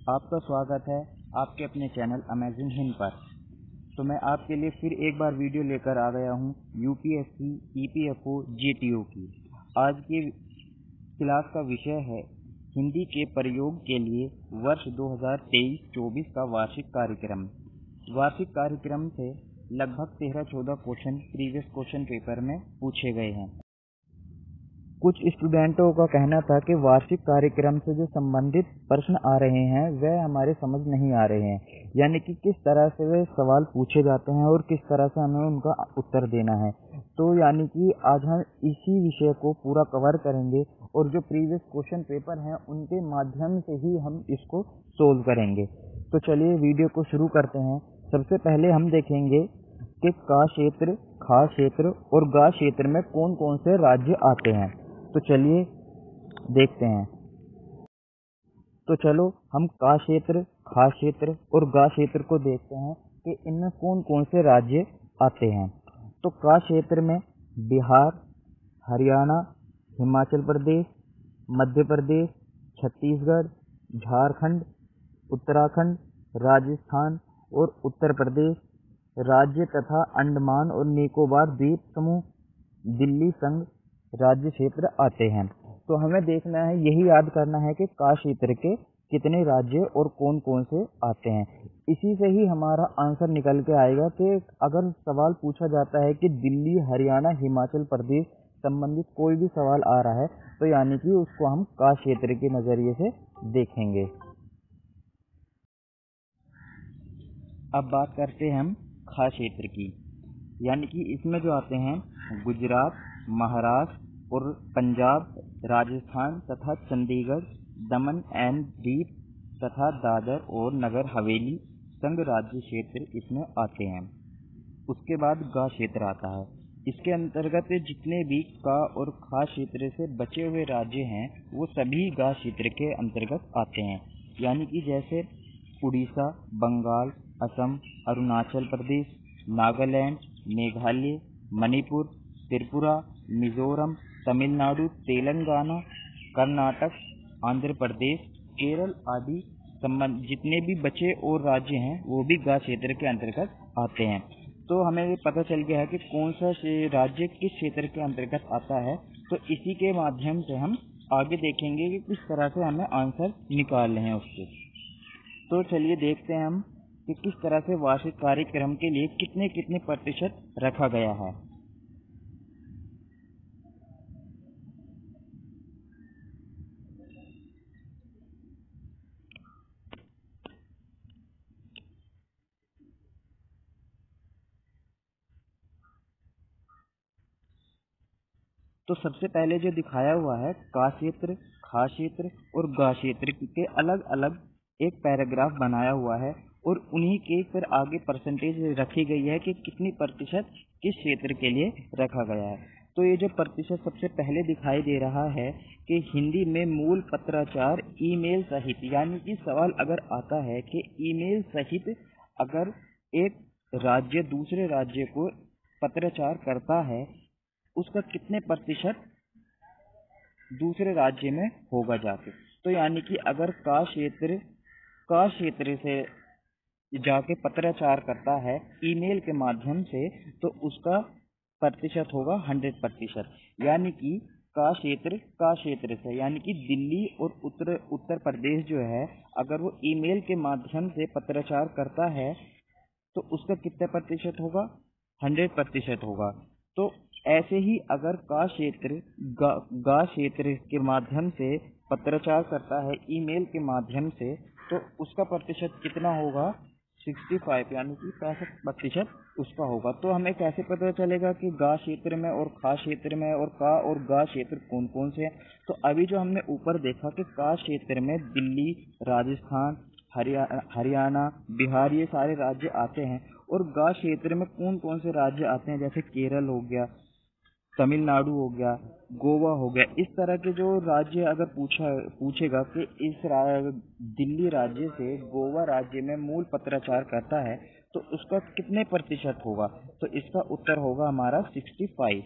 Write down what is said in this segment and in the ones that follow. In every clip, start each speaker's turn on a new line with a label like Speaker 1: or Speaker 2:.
Speaker 1: आपका स्वागत है आपके अपने चैनल अमेजिंग हिंद पर। तो मैं आपके लिए फिर एक बार वीडियो लेकर आ गया हूँ यूपीएससी ईपीएफओ जीटीओ की। आज की क्लास का विषय है हिंदी के प्रयोग के लिए वर्ष 2023-24 का वार्षिक कार्यक्रम। वार्षिक कार्यक्रम से लगभग 13-14 क्वेश्चन प्रीवियस क्वेश्चन पेपर में पूछे गए हैं। कुछ स्टूडेंटों का कहना था कि वार्षिक कार्यक्रम से जो संबंधित प्रश्न आ रहे हैं वह हमारे समझ नहीं आ रहे हैं, यानी कि किस तरह से वे सवाल पूछे जाते हैं और किस तरह से हमें उनका उत्तर देना है। तो यानी कि आज हम इसी विषय को पूरा कवर करेंगे और जो प्रीवियस क्वेश्चन पेपर हैं उनके माध्यम से ही हम इसको सोल्व करेंगे। तो चलिए वीडियो को शुरू करते हैं। सबसे पहले हम देखेंगे कि का क्षेत्र, खा क्षेत्र और गा क्षेत्र में कौन कौन से राज्य आते हैं। तो चलिए देखते हैं। तो चलो हम का क्षेत्र, खा क्षेत्र और गा क्षेत्र को देखते हैं कि इनमें कौन कौन से राज्य आते हैं। तो का क्षेत्र में बिहार, हरियाणा, हिमाचल प्रदेश, मध्य प्रदेश, छत्तीसगढ़, झारखंड, उत्तराखंड, राजस्थान और उत्तर प्रदेश राज्य तथा अंडमान और निकोबार द्वीप समूह, दिल्ली संघ राज्य क्षेत्र आते हैं। तो हमें देखना है, यही याद करना है कि का क्षेत्र के कितने राज्य और कौन कौन से आते हैं। इसी से ही हमारा आंसर निकल के आएगा कि अगर सवाल पूछा जाता है कि दिल्ली, हरियाणा, हिमाचल प्रदेश संबंधित कोई भी सवाल आ रहा है तो यानी कि उसको हम का क्षेत्र के नजरिए से देखेंगे। अब बात करते हैं हम खा क्षेत्र की, यानी कि इसमें जो आते हैं गुजरात, महाराष्ट्र और पंजाब, राजस्थान तथा चंडीगढ़, दमन एंड दीव तथा दादर और नगर हवेली संघ राज्य क्षेत्र इसमें आते हैं। उसके बाद गा क्षेत्र आता है। इसके अंतर्गत जितने भी का और खा क्षेत्र से बचे हुए राज्य हैं वो सभी गा क्षेत्र के अंतर्गत आते हैं, यानी कि जैसे उड़ीसा, बंगाल, असम, अरुणाचल प्रदेश, नागालैंड, मेघालय, मणिपुर, त्रिपुरा, मिजोरम, तमिलनाडु, तेलंगाना, कर्नाटक, आंध्र प्रदेश, केरल आदि जितने भी बचे और राज्य हैं वो भी गा क्षेत्र के अंतर्गत आते हैं। तो हमें ये पता चल गया है कि कौन सा राज्य किस क्षेत्र के अंतर्गत आता है। तो इसी के माध्यम से हम आगे देखेंगे कि किस तरह से हमें आंसर निकालने हैं उसके। तो चलिए देखते हैं हम कि किस तरह से वार्षिक कार्यक्रम के लिए कितने कितने प्रतिशत रखा गया है। तो सबसे पहले जो दिखाया हुआ है का क्षेत्र, खा क्षेत्र और गा क्षेत्र के अलग अलग एक पैराग्राफ बनाया हुआ है और उन्हीं के फिर आगे परसेंटेज रखी गई है कि कितनी प्रतिशत किस क्षेत्र के लिए रखा गया है। तो ये जो प्रतिशत सबसे पहले दिखाई दे रहा है कि हिंदी में मूल पत्राचार ईमेल सहित, यानी कि सवाल अगर आता है कि ईमेल सहित अगर एक राज्य दूसरे राज्य को पत्राचार करता है उसका कितने प्रतिशत दूसरे राज्य में होगा जाके। तो यानी कि अगर का क्षेत्र से जाके पत्राचार करता है ईमेल के माध्यम से तो उसका प्रतिशत होगा 100%। यानी कि का क्षेत्र से यानी कि दिल्ली और उत्तर प्रदेश जो है अगर वो ईमेल के माध्यम से पत्राचार करता है तो उसका कितने प्रतिशत होगा, 100% होगा। तो ऐसे ही अगर का क्षेत्र गा क्षेत्र के माध्यम से पत्राचार करता है ईमेल के माध्यम से तो उसका प्रतिशत कितना होगा, 65, यानी कि 65% उसका होगा। तो हमें कैसे पता चलेगा कि गा क्षेत्र में और खा क्षेत्र में और का और गा क्षेत्र कौन कौन से हैं। तो अभी जो हमने ऊपर देखा कि का क्षेत्र में दिल्ली, राजस्थान, हरियाणा, बिहार ये सारे राज्य आते हैं और गा क्षेत्र में कौन कौन से राज्य आते हैं, जैसे केरल हो गया, तमिलनाडु हो गया, गोवा हो गया। इस तरह के जो राज्य अगर पूछेगा कि दिल्ली राज्य से गोवा राज्य में मूल पत्राचार करता है तो उसका कितने प्रतिशत होगा, तो इसका उत्तर होगा हमारा 65।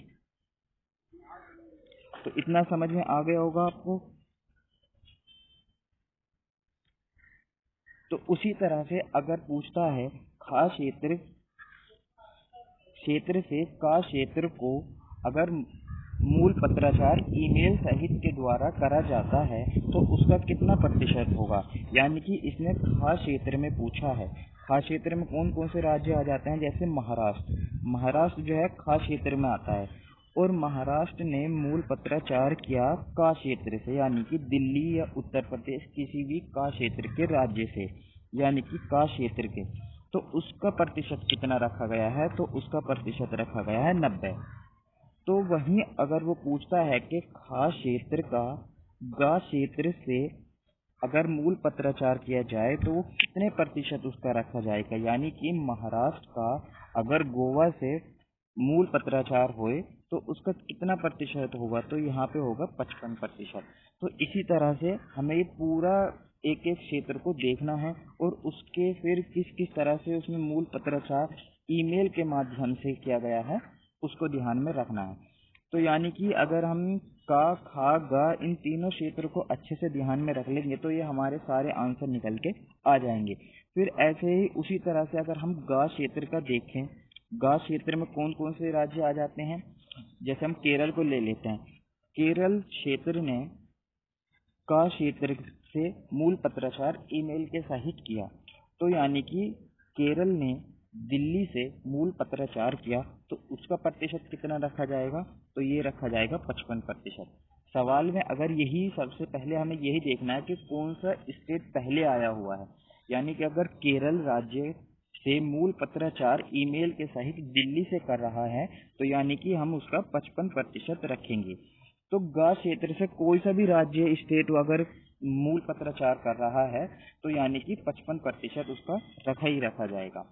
Speaker 1: तो इतना समझ में आ गया होगा आपको। तो उसी तरह से अगर पूछता है खा क्षेत्र क्षेत्र से का क्षेत्र को अगर मूल पत्राचार ईमेल सहित के द्वारा करा जाता है तो उसका कितना प्रतिशत होगा। यानी कि इसने खा क्षेत्र में पूछा है। खा क्षेत्र में कौन कौन से राज्य आ जाते हैं, जैसे महाराष्ट्र जो है खा क्षेत्र में आता है, और महाराष्ट्र ने मूल पत्राचार किया का क्षेत्र से, यानी कि दिल्ली या उत्तर प्रदेश किसी भी का क्षेत्र के राज्य से, यानी कि का क्षेत्र के, तो उसका प्रतिशत कितना रखा गया है, तो उसका प्रतिशत रखा गया है 90। तो वहीं अगर वो पूछता है कि खा क्षेत्र का गा क्षेत्र से अगर मूल पत्राचार किया जाए तो वो कितने प्रतिशत उसका रखा जाएगा, यानी कि महाराष्ट्र का अगर गोवा से मूल पत्राचार होए तो उसका कितना प्रतिशत होगा, तो यहाँ पे होगा 55%। तो इसी तरह से हमें ये पूरा एक एक क्षेत्र को देखना है और उसके फिर किस किस तरह से उसमें मूल पत्राचार ईमेल के माध्यम से किया गया है उसको ध्यान में रखना है। तो यानी कि अगर हम का खा गा इन तीनों क्षेत्रों को अच्छे से ध्यान में रख लेंगे तो ये हमारे सारे आंसर निकल के आ जाएंगे। फिर ऐसे ही उसी तरह से अगर हम गा क्षेत्र का देखें, गा क्षेत्र में कौन कौन से राज्य आ जाते हैं, जैसे हम केरल को ले लेते हैं। केरल क्षेत्र ने का क्षेत्र से मूल पत्राचार ईमेल के सहित किया, तो यानी कि केरल ने दिल्ली से मूल पत्राचार किया तो उसका प्रतिशत कितना रखा जाएगा, तो ये रखा जाएगा 55%। सवाल में अगर यही सबसे पहले हमें यही देखना है कि कौन सा स्टेट पहले आया हुआ है, यानी कि अगर केरल राज्य से मूल पत्राचार ईमेल के सहित दिल्ली से कर रहा है तो यानी कि हम उसका 55% रखेंगे। तो गा क्षेत्र से कोई सा भी राज्य स्टेट अगर मूल पत्राचार कर रहा है तो यानी कि 55% उसका रखा ही रखा जाएगा।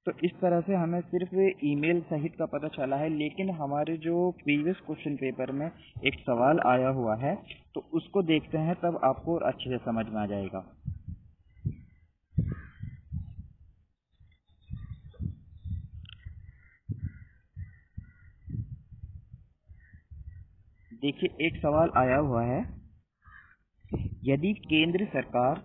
Speaker 1: तो इस तरह से हमें सिर्फ ईमेल सहित का पता चला है, लेकिन हमारे जो प्रीवियस क्वेश्चन पेपर में एक सवाल आया हुआ है तो उसको देखते हैं, तब आपको अच्छे से समझ में आ जाएगा। देखिए एक सवाल आया हुआ है, यदि केंद्र सरकार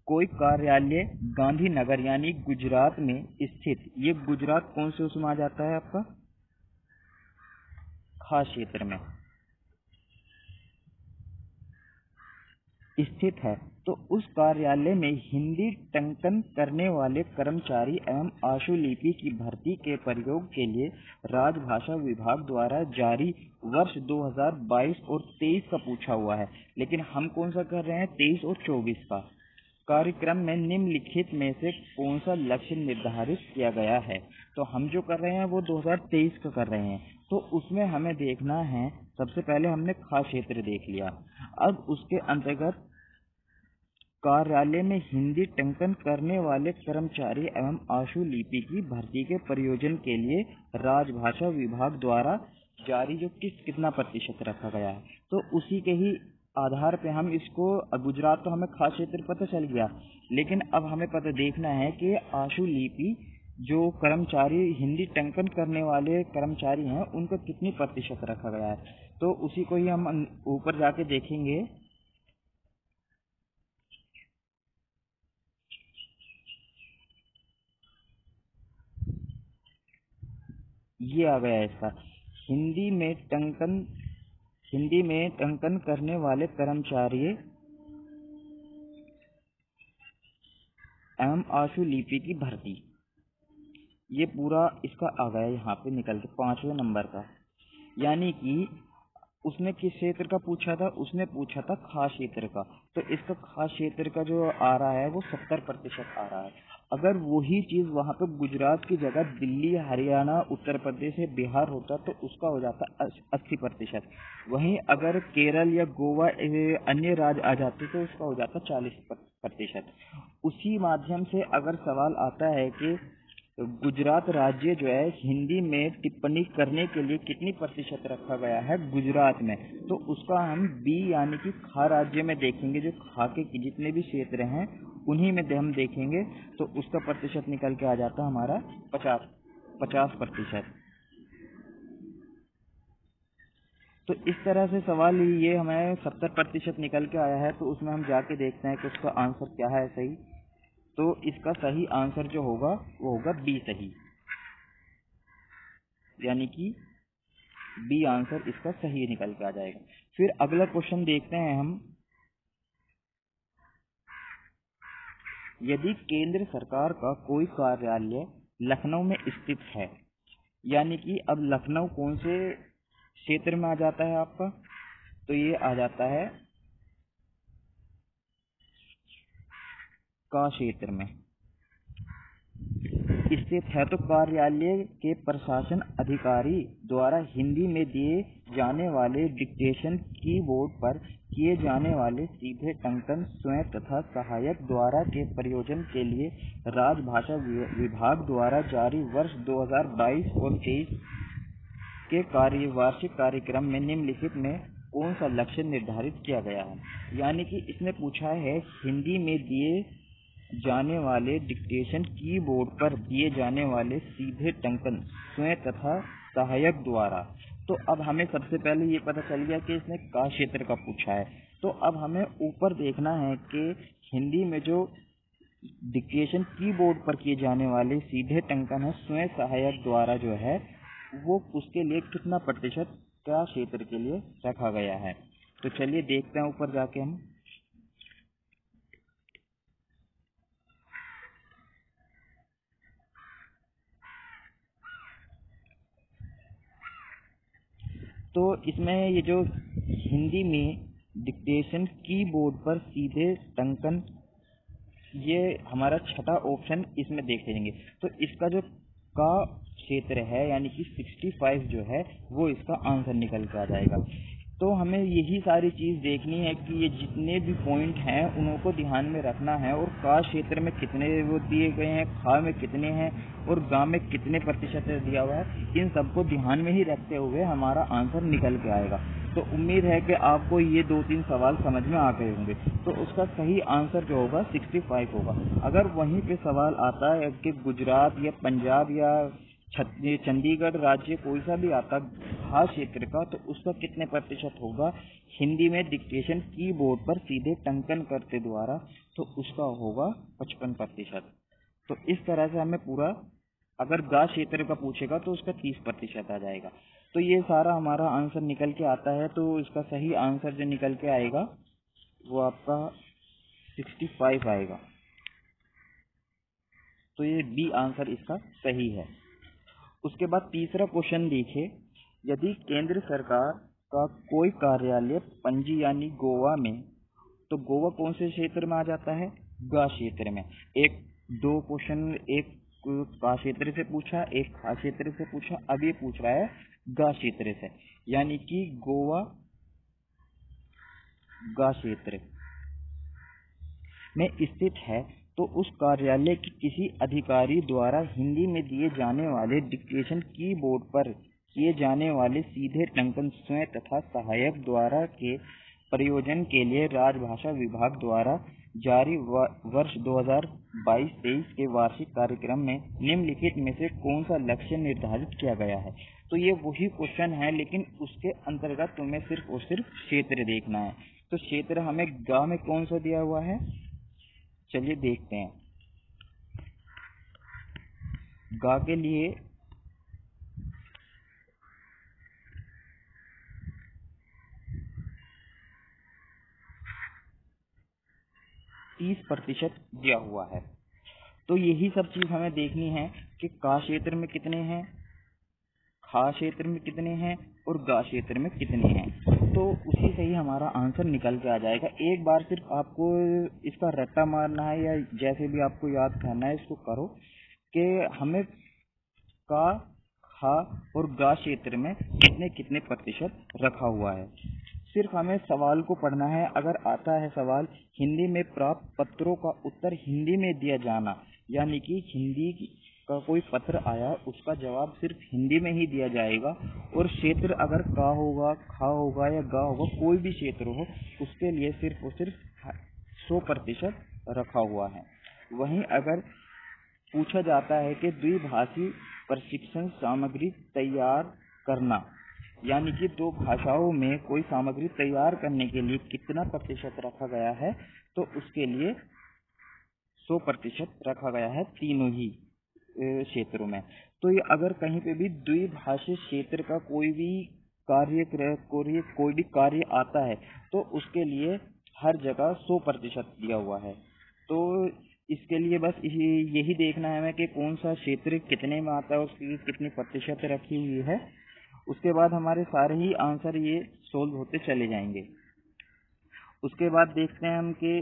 Speaker 1: कोई कार्यालय गांधीनगर यानी गुजरात में स्थित, ये गुजरात कौन से उसमें आ जाता है आपका, खास क्षेत्र में स्थित है, तो उस कार्यालय में हिंदी टंकन करने वाले कर्मचारी एवं आशुलिपि की भर्ती के प्रयोग के लिए राजभाषा विभाग द्वारा जारी वर्ष 2022 और 23 का पूछा हुआ है, लेकिन हम कौन सा कर रहे हैं 23 और 24 का। कार्यक्रम में निम्नलिखित में से कौन सा लक्ष्य निर्धारित किया गया है, तो हम जो कर रहे हैं वो 2023 का कर रहे हैं, तो उसमें हमें देखना है, सबसे पहले हमने खास क्षेत्र देख लिया, अब उसके अंतर्गत कार्यालय में हिंदी टंकन करने वाले कर्मचारी एवं आशुलिपि की भर्ती के प्रयोजन के लिए राजभाषा विभाग द्वारा जारी जो कितना प्रतिशत रखा गया है, तो उसी के ही आधार पे हम इसको, गुजरात तो हमें खास क्षेत्र पता चल गया, लेकिन अब हमें पता देखना है कि आशुलिपि जो कर्मचारी हिंदी टंकन करने वाले कर्मचारी हैं उनका कितनी प्रतिशत रखा गया है, तो उसी को ही हम ऊपर जाके देखेंगे। ये आ गया इसका, हिंदी में टंकन करने वाले कर्मचारी एवं आशुलिपि की भर्ती, ये पूरा इसका आ गया यहाँ पे निकल के 5वें नंबर का। यानी कि उसने किस क्षेत्र का पूछा था, उसने पूछा था खास क्षेत्र का, तो इसका खास क्षेत्र का जो आ रहा है वो 70% आ रहा है। अगर वही चीज वहां पे गुजरात की जगह दिल्ली, हरियाणा, उत्तर प्रदेश या बिहार होता तो उसका हो जाता 80%। वहीं अगर केरल या गोवा अन्य राज्य आ जाते तो उसका हो जाता 40%। उसी माध्यम से अगर सवाल आता है कि गुजरात राज्य जो है हिंदी में टिप्पणी करने के लिए कितनी प्रतिशत रखा गया है गुजरात में, तो उसका हम बी यानी कि खा राज्य में देखेंगे, जो खा के जितने भी क्षेत्र हैं उन्हीं में हम देखेंगे तो उसका प्रतिशत निकल के आ जाता है हमारा 50%। तो इस तरह से सवाल ये हमें 70% निकल के आया है, तो उसमें हम जाके देखते हैं कि उसका आंसर क्या है सही। तो इसका सही आंसर जो होगा वो होगा बी सही, यानी कि बी आंसर इसका सही निकल के आ जाएगा। फिर अगला क्वेश्चन देखते हैं हम। यदि केंद्र सरकार का कोई कार्यालय लखनऊ में स्थित है, यानी कि अब लखनऊ कौन से क्षेत्र में आ जाता है आपका, तो ये आ जाता है का क्षेत्र में स्थित है। तो कार्यालय के प्रशासन अधिकारी द्वारा हिंदी में दिए जाने वाले डिक्टेशन कीबोर्ड पर किए जाने वाले सीधे टंकन स्वयं तथा सहायक द्वारा के प्रयोजन के लिए राजभाषा विभाग द्वारा जारी वर्ष 2022 और 23 के वार्षिक कार्यक्रम में निम्नलिखित में कौन सा लक्ष्य निर्धारित किया गया है। यानी कि इसने पूछा है हिंदी में दिए जाने वाले डिक्टेशन कीबोर्ड पर दिए जाने वाले सीधे टंकन स्वयं तथा सहायक द्वारा। तो अब हमें सबसे पहले ये पता चल गया कि इसने का क्षेत्र का पूछा है। तो अब हमें ऊपर देखना है कि हिंदी में जो डिक्टेशन कीबोर्ड पर किए जाने वाले सीधे टंकन है स्वयं सहायक द्वारा जो है वो उसके लिए कितना प्रतिशत क्या क्षेत्र के लिए रखा गया है। तो चलिए देखते हैं ऊपर जाके हम। तो इसमें ये जो हिंदी में डिक्टेशन कीबोर्ड पर सीधे टंकन, ये हमारा छठा ऑप्शन इसमें देख लेंगे। तो इसका जो का क्षेत्र है यानी कि 65 जो है वो इसका आंसर निकल के आ जाएगा। तो हमें यही सारी चीज़ देखनी है कि ये जितने भी पॉइंट हैं उनको ध्यान में रखना है, और का क्षेत्र में कितने वो दिए गए हैं, खा में कितने हैं और गा में कितने प्रतिशत दिया हुआ है, इन सबको ध्यान में ही रखते हुए हमारा आंसर निकल के आएगा। तो उम्मीद है कि आपको ये 2-3 सवाल समझ में आ गए होंगे। तो उसका सही आंसर जो होगा 65 होगा। अगर वहीं पे सवाल आता है कि गुजरात या पंजाब या चंडीगढ़ राज्य कोई सा भी आता खास क्षेत्र का, तो उसका कितने प्रतिशत होगा हिंदी में डिक्टेशन कीबोर्ड पर सीधे टंकन करते द्वारा, तो उसका होगा 55%। तो इस तरह से हमें पूरा, अगर गा क्षेत्र का पूछेगा तो उसका 30% आ जाएगा। तो ये सारा हमारा आंसर निकल के आता है। तो इसका सही आंसर जो निकल के आएगा वो आपका 65 आएगा। तो ये बी आंसर इसका सही है। उसके बाद तीसरा क्वेश्चन देखिए। यदि केंद्र सरकार का कोई कार्यालय पणजी यानी गोवा में, तो गोवा कौन से क्षेत्र में आ जाता है, गा क्षेत्र में। एक दो क्वेश्चन, एक का क्षेत्र से पूछा, एक खा क्षेत्र से पूछा, अब ये पूछ रहा है गा क्षेत्र से, यानी कि गोवा गा क्षेत्र में स्थित है। तो उस कार्यालय के किसी अधिकारी द्वारा हिंदी में दिए जाने वाले डिक्टेशन कीबोर्ड पर किए जाने वाले सीधे टंकन स्वयं तथा सहायक द्वारा के प्रयोजन के लिए राजभाषा विभाग द्वारा जारी वर्ष 2022-23 के वार्षिक कार्यक्रम में निम्नलिखित में से कौन सा लक्ष्य निर्धारित किया गया है। तो ये वही क्वेश्चन है, लेकिन उसके अंतर्गत तुम्हें सिर्फ और सिर्फ क्षेत्र देखना है। तो क्षेत्र हमें गा में कौन सा दिया हुआ है, चलिए देखते हैं। गा के लिए %30 दिया हुआ है। तो यही सब चीज हमें देखनी है कि का क्षेत्र में कितने हैं, खा क्षेत्र में कितने हैं और गा क्षेत्र में कितने हैं। तो उसी से ही हमारा आंसर निकल के आ जाएगा। एक बार सिर्फ आपको इसका रट्टा मारना है या जैसे भी आपको याद करना है इसको करो कि हमें का, खा और गा क्षेत्र में कितने कितने प्रतिशत रखा हुआ है। सिर्फ हमें सवाल को पढ़ना है। अगर आता है सवाल हिंदी में प्राप्त पत्रों का उत्तर हिंदी में दिया जाना, यानी कि हिंदी का कोई पत्र आया उसका जवाब सिर्फ हिंदी में ही दिया जाएगा, और क्षेत्र अगर का होगा, खा होगा या गा होगा, कोई भी क्षेत्र हो, उसके लिए सिर्फ और सिर्फ 100% रखा हुआ है। वहीं अगर पूछा जाता है कि द्विभाषी प्रशिक्षण सामग्री तैयार करना, यानी कि दो भाषाओं में कोई सामग्री तैयार करने के लिए कितना प्रतिशत रखा गया है, तो उसके लिए 100% रखा गया है तीनों ही क्षेत्रों में। तो ये अगर कहीं पे भी द्विभाषी क्षेत्र का कोई भी कार्य आता है तो उसके लिए हर जगह 100% दिया हुआ है। तो इसके लिए बस यही देखना है हमें कि कौन सा क्षेत्र कितने में आता है, उसकी कितनी प्रतिशत रखी हुई है। उसके बाद हमारे सारे ही आंसर ये सोल्व होते चले जाएंगे। उसके बाद देखते हैं हम कि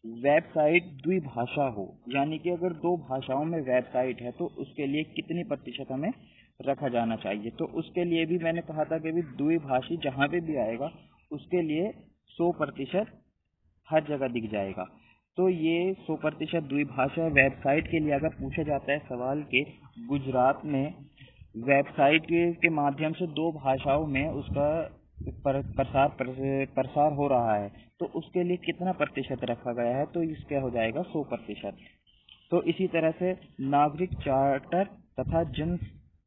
Speaker 1: वेबसाइट द्विभाषा हो, यानी कि अगर दो भाषाओं में वेबसाइट है तो उसके लिए कितनी प्रतिशत हमें रखा जाना चाहिए। तो उसके लिए भी मैंने कहा था कि भी द्विभाषी जहाँ पे भी आएगा उसके लिए 100% हर जगह दिख जाएगा। तो ये 100% द्विभाषा द्विभाषा के लिए अगर पूछा जाता है सवाल के गुजरात में वेबसाइट के माध्यम से दो भाषाओं में उसका प्रसार हो रहा है तो उसके लिए कितना प्रतिशत रखा गया है, तो इसका हो जाएगा 100%। तो इसी तरह से नागरिक चार्टर तथा जन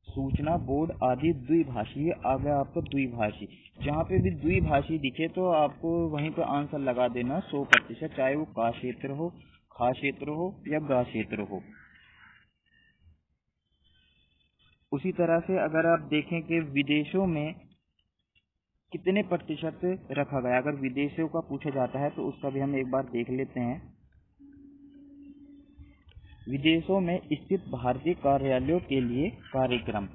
Speaker 1: सूचना बोर्ड आदि द्विभाषी, आ गया आपको द्विभाषी। जहाँ पे भी द्विभाषी दिखे तो आपको वहीं पर आंसर लगा देना 100%, चाहे वो का क्षेत्र हो, खा क्षेत्र हो या गा क्षेत्र हो। उसी तरह से अगर आप देखें कि विदेशों में कितने प्रतिशत रखा गया, अगर विदेशों का पूछा जाता है तो उसका भी हम एक बार देख लेते हैं। विदेशों में स्थित भारतीय कार्यालयों के लिए कार्यक्रम,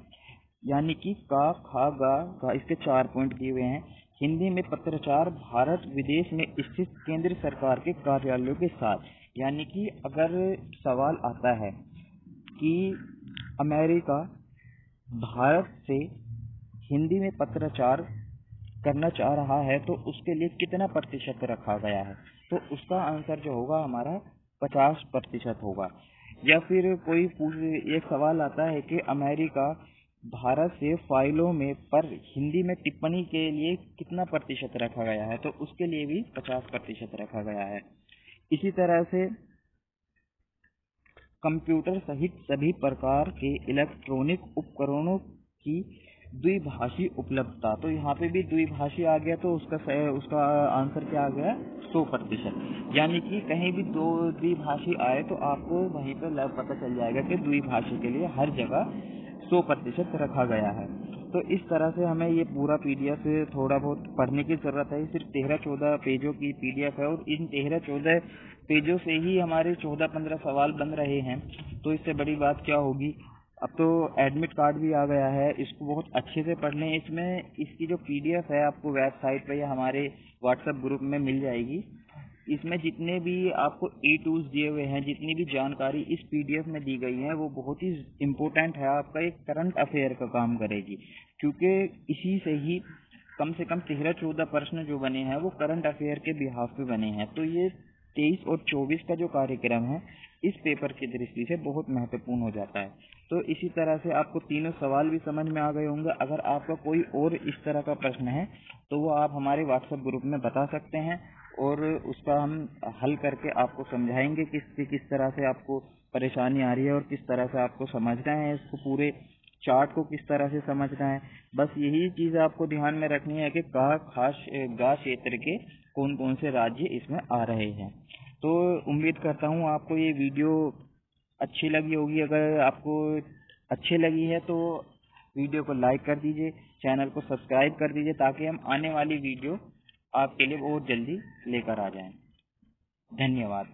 Speaker 1: यानी कि का, खा, गा इसके 4 पॉइंट दिए हुए हैं। हिंदी में पत्राचार भारत विदेश में स्थित केंद्र सरकार के कार्यालयों के साथ, यानी कि अगर सवाल आता है कि अमेरिका भारत से हिंदी में पत्राचार करना चाह रहा है तो उसके लिए कितना प्रतिशत रखा गया है, तो उसका आंसर जो होगा हमारा 50% होगा। या फिर कोई एक सवाल आता है कि अमेरिका भारत से फाइलों में पर हिंदी में टिप्पणी के लिए कितना प्रतिशत रखा गया है, तो उसके लिए भी 50% रखा गया है। इसी तरह से कंप्यूटर सहित सभी प्रकार के इलेक्ट्रॉनिक उपकरणों की द्विभाषी उपलब्धता, तो यहाँ पे भी द्विभाषी आ गया तो उसका आंसर क्या आ गया 100%। यानी कि कहीं भी दो द्विभाषी आए तो आपको वहीं पर पता चल जाएगा कि द्विभाषी के लिए हर जगह 100% रखा गया है। तो इस तरह से हमें ये पूरा पीडीएफ थोड़ा बहुत पढ़ने की जरूरत है। सिर्फ 13-14 पेजों की पीडीएफ है और इन 13-14 पेजों से ही हमारे 14-15 सवाल बन रहे हैं, तो इससे बड़ी बात क्या होगी। अब तो एडमिट कार्ड भी आ गया है, इसको बहुत अच्छे से पढ़ लें। इसमें इसकी जो पीडीएफ है आपको वेबसाइट पर या हमारे व्हाट्सएप ग्रुप में मिल जाएगी। इसमें जितने भी आपको ए टूल्स दिए हुए हैं, जितनी भी जानकारी इस पीडीएफ में दी गई है वो बहुत ही इम्पोर्टेंट है, आपका एक करंट अफेयर का काम करेगी, क्योंकि इसी से ही कम से कम 13-14 प्रश्न जो बने हैं वो करंट अफेयर के बिहाफ पे बने हैं। तो ये 23 और 24 का जो कार्यक्रम है इस पेपर की दृष्टि से बहुत महत्वपूर्ण हो जाता है। तो इसी तरह से आपको तीनों सवाल भी समझ में आ गए होंगे। अगर आपका कोई और इस तरह का प्रश्न है तो वो आप हमारे व्हाट्सएप ग्रुप में बता सकते हैं और उसका हम हल करके आपको समझाएंगे किस तरह से आपको परेशानी आ रही है और किस तरह से आपको समझना है, इसको पूरे चार्ट को किस तरह से समझना है। बस यही चीज आपको ध्यान में रखनी है कि गा क्षेत्र के कौन कौन से राज्य इसमें आ रहे हैं। तो उम्मीद करता हूँ आपको ये वीडियो अच्छी लगी होगी। अगर आपको अच्छी लगी है तो वीडियो को लाइक कर दीजिए, चैनल को सब्सक्राइब कर दीजिए ताकि हम आने वाली वीडियो आपके लिए बहुत जल्दी लेकर आ जाएं। धन्यवाद।